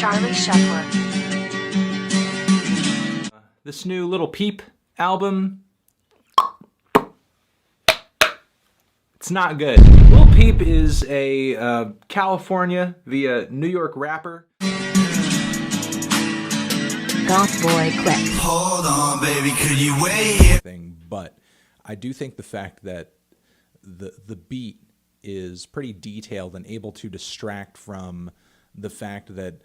Charlie Shuffler. This new little Peep album, it's not good. Lil Peep is a California via New York rapper. Goth Boy Clips. Hold on, baby, could you wait? But I do think the fact that the beat is pretty detailed and able to distract from the fact that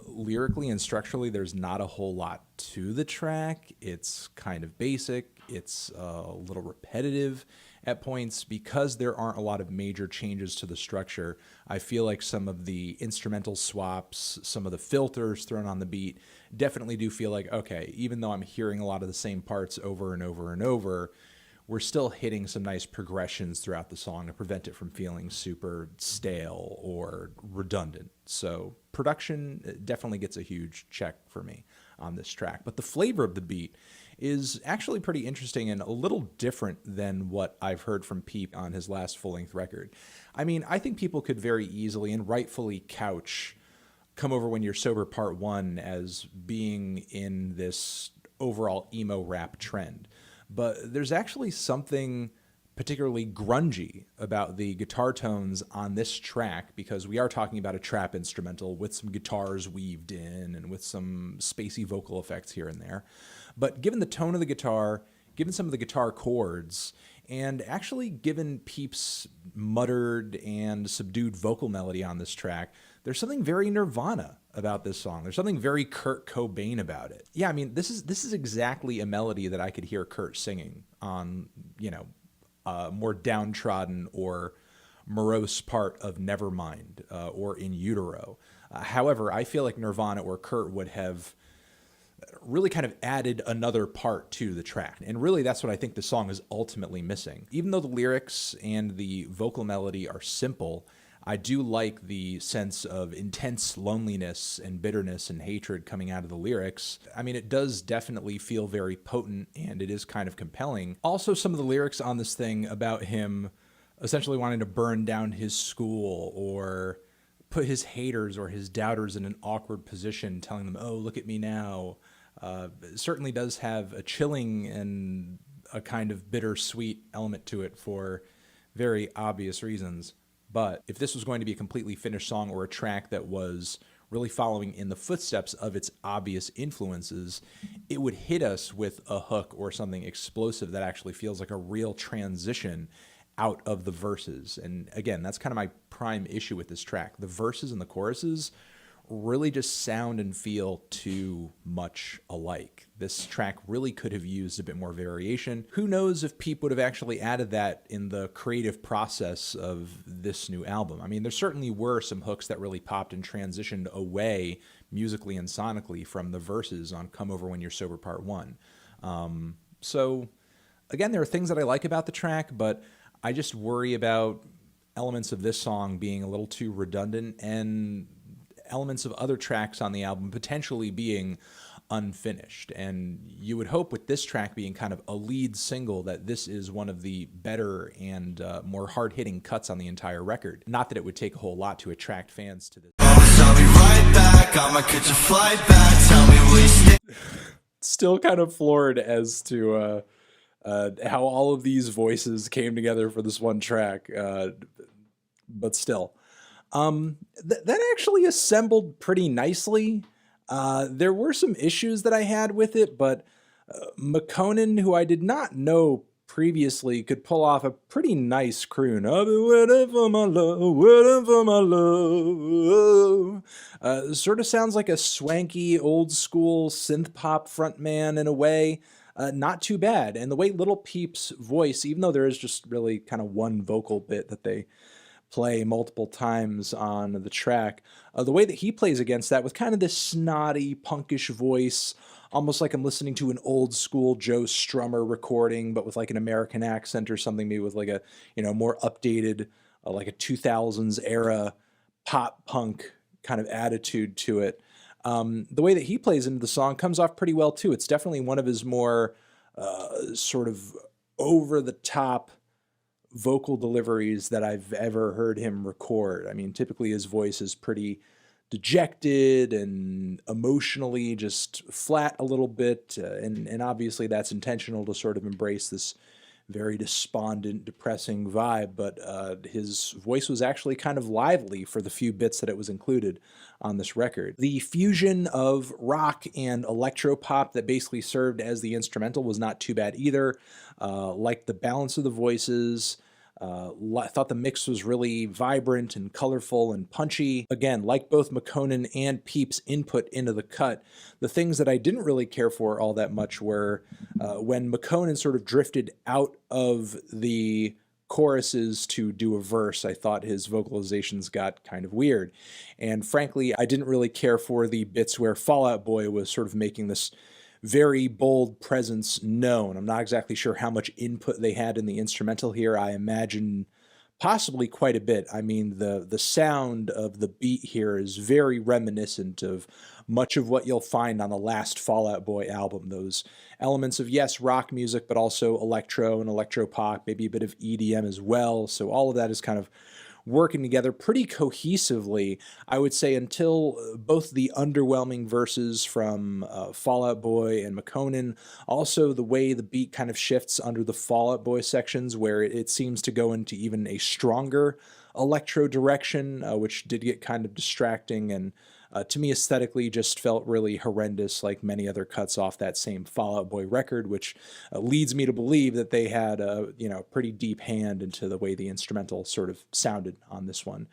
lyrically and structurally there's not a whole lot to the track. It's kind of basic. It's a little repetitive at points because there aren't a lot of major changes to the structure. I feel like some of the instrumental swaps, some of the filters thrown on the beat definitely do feel like, okay, even though I'm hearing a lot of the same parts over and over and over, we're still hitting some nice progressions throughout the song to prevent it from feeling super stale or redundant. So production definitely gets a huge check for me on this track. But the flavor of the beat is actually pretty interesting and a little different than what I've heard from Peep on his last full-length record. I mean, I think people could very easily and rightfully couch Come Over When You're Sober Part 1 as being in this overall emo rap trend. But there's actually something particularly grungy about the guitar tones on this track, because we are talking about a trap instrumental with some guitars weaved in and with some spacey vocal effects here and there. But given the tone of the guitar, given some of the guitar chords, and actually given Peep's muttered and subdued vocal melody on this track, there's something very Nirvana about this song. There's something very Kurt Cobain about it. Yeah, I mean, this is exactly a melody that I could hear Kurt singing on, a more downtrodden or morose part of Nevermind or In Utero. However, I feel like Nirvana or Kurt would have really kind of added another part to the track. And really, that's what I think the song is ultimately missing. Even though the lyrics and the vocal melody are simple, I do like the sense of intense loneliness and bitterness and hatred coming out of the lyrics. I mean, it does definitely feel very potent and it is kind of compelling. Also, some of the lyrics on this thing about him essentially wanting to burn down his school or put his haters or his doubters in an awkward position, telling them, oh, look at me now, certainly does have a chilling and a kind of bittersweet element to it for very obvious reasons. But if this was going to be a completely finished song or a track that was really following in the footsteps of its obvious influences, it would hit us with a hook or something explosive that actually feels like a real transition out of the verses. And again, that's kind of my prime issue with this track. The verses and the choruses really just sound and feel too much alike. This track really could have used a bit more variation. Who knows if Peep would have actually added that in the creative process of this new album. I mean, there certainly were some hooks that really popped and transitioned away musically and sonically from the verses on Come Over When You're Sober Part 1. So again, there are things that I like about the track, but I just worry about elements of this song being a little too redundant and elements of other tracks on the album potentially being unfinished. And you would hope with this track being kind of a lead single that this is one of the better and more hard-hitting cuts on the entire record. Not that it would take a whole lot to attract fans to this. I'll be right back, I'ma catch a flight back, tell me will you stay? Still kind of floored as to how all of these voices came together for this one track, but still. That actually assembled pretty nicely. There were some issues that I had with it, but McConan, who I did not know previously, could pull off a pretty nice croon. I've been waiting for my love, waiting for my love. Sort of sounds like a swanky, old school synth pop frontman in a way. Not too bad. And the way Little Peep's voice, even though there is just really kind of one vocal bit that they play multiple times on the track, the way that he plays against that with kind of this snotty, punkish voice, almost like I'm listening to an old school Joe Strummer recording, but with like an American accent or something, maybe with like a, more updated, like a 2000s era pop punk kind of attitude to it. The way that he plays into the song comes off pretty well too. It's definitely one of his more sort of over the top vocal deliveries that I've ever heard him record. I mean, typically his voice is pretty dejected and emotionally just flat a little bit. And obviously that's intentional to sort of embrace this very despondent, depressing vibe, but his voice was actually kind of lively for the few bits that it was included on this record. The fusion of rock and electro pop that basically served as the instrumental was not too bad either. Like the balance of the voices. I thought the mix was really vibrant and colorful and punchy. Again, like both McConan and Peep's input into the cut, the things that I didn't really care for all that much were when McConan sort of drifted out of the choruses to do a verse. I thought his vocalizations got kind of weird. And frankly, I didn't really care for the bits where Fall Out Boy was sort of making this very bold presence known. I'm not exactly sure how much input they had in the instrumental here. I imagine possibly quite a bit. I mean, the sound of the beat here is very reminiscent of much of what you'll find on the last Fall Out Boy album. Those elements of, yes, rock music, but also electro and electro pop, maybe a bit of EDM as well. So all of that is kind of working together pretty cohesively, I would say, until both the underwhelming verses from Fall Out Boy and McConan, also the way the beat kind of shifts under the Fall Out Boy sections where it seems to go into even a stronger electro direction, which did get kind of distracting and to me aesthetically just felt really horrendous, like many other cuts off that same Fall Out Boy record, which leads me to believe that they had a pretty deep hand into the way the instrumental sort of sounded on this one.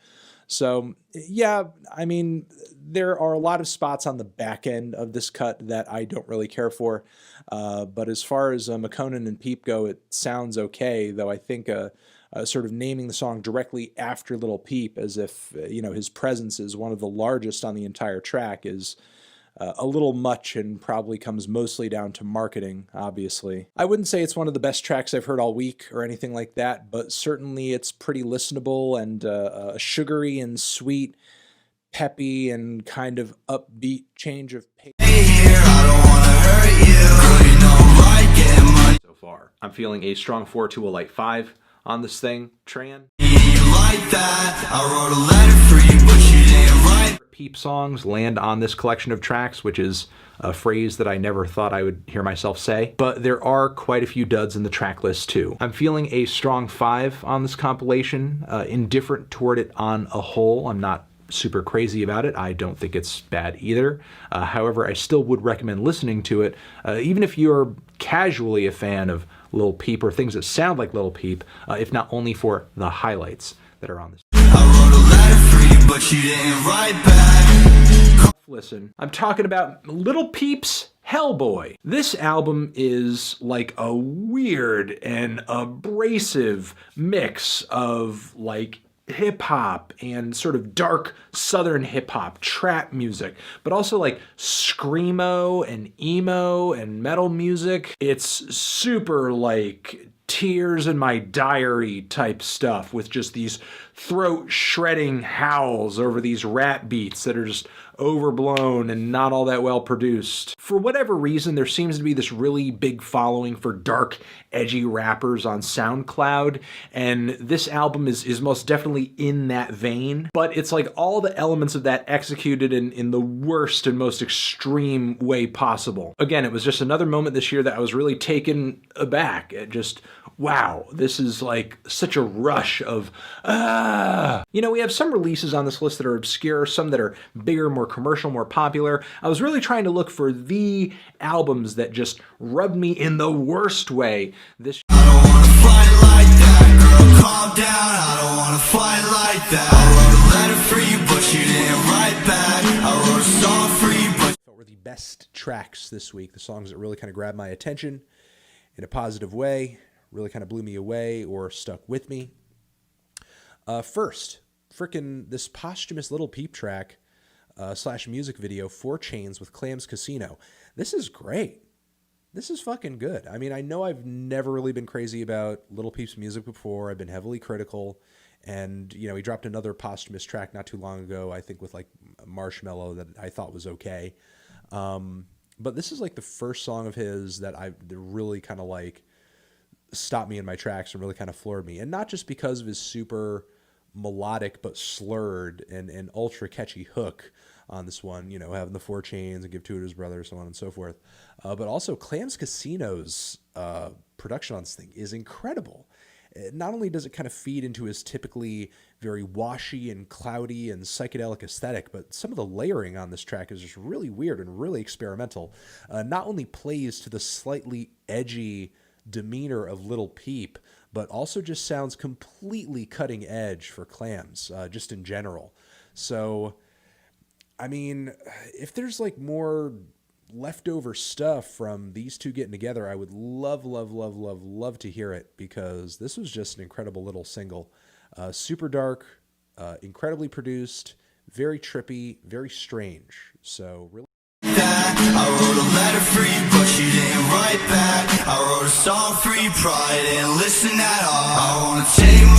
So yeah, I mean, there are a lot of spots on the back end of this cut that I don't really care for, but as far as McConan and Peep go, it sounds okay, though I think sort of naming the song directly after Little Peep as if, his presence is one of the largest on the entire track is a little much and probably comes mostly down to marketing, obviously. I wouldn't say it's one of the best tracks I've heard all week or anything like that, but certainly it's pretty listenable and a sugary and sweet, peppy and kind of upbeat change of pace. So far, I'm feeling a strong 4 to a light 5 on this thing. Tran. Like that, I wrote a letter for you, but you didn't write. Peep songs land on this collection of tracks, which is a phrase that I never thought I would hear myself say, but there are quite a few duds in the track list too. I'm feeling a strong 5 on this compilation, indifferent toward it on a whole. I'm not super crazy about it. I don't think it's bad either. However, I still would recommend listening to it, even if you're casually a fan of Lil Peep or things that sound like Lil Peep, if not only for the highlights that are on this. I wrote a letter for you, but you didn't write back. Listen, I'm talking about Lil Peep's Hellboy. This album is like a weird and abrasive mix of like hip-hop and sort of dark southern hip-hop trap music, but also like screamo and emo and metal music. It's super like Tears in My Diary type stuff with just these throat shredding howls over these rap beats that are just overblown and not all that well produced. For whatever reason, there seems to be this really big following for dark, edgy rappers on SoundCloud, and this album is most definitely in that vein, but it's like all the elements of that executed in the worst and most extreme way possible. Again, it was just another moment this year that I was really taken aback at just, wow, this is like such a rush of, we have some releases on this list that are obscure, some that are bigger, more commercial, more popular. I was really trying to look for the albums that just rubbed me in the worst way this I don't wanna fight like that, girl, calm down. I don't wanna fight like that. I wrote a letter for you, but you didn't write back. I wrote a song for you, but What were the best tracks this week, the songs that really kind of grabbed my attention in a positive way, really kind of blew me away or stuck with me. First, frickin' this posthumous Little Peep track / music video, 4 Chains with Clams Casino. This is great. This is fucking good. I mean, I know I've never really been crazy about Little Peep's music before. I've been heavily critical. And, he dropped another posthumous track not too long ago, I think with like Marshmello, that I thought was okay. But this is like the first song of his that really kind of like stopped me in my tracks and really kind of floored me. And not just because of his super melodic but slurred and ultra catchy hook on this one, you know, having the 4 chains and give 2 to his brother, so on and so forth. But also Clams Casino's production on this thing is incredible. Not only does it kind of feed into his typically very washy and cloudy and psychedelic aesthetic, but some of the layering on this track is just really weird and really experimental. Not only plays to the slightly edgy demeanor of Little Peep, but also just sounds completely cutting edge for Clams, just in general. So, I mean, if there's like more leftover stuff from these two getting together, I would love to hear it, because this was just an incredible little single. Super dark, incredibly produced, very trippy, very strange. So really. I wrote a letter for you, but you didn't write back. I wrote a song for you, probably didn't listen at all. I wanna take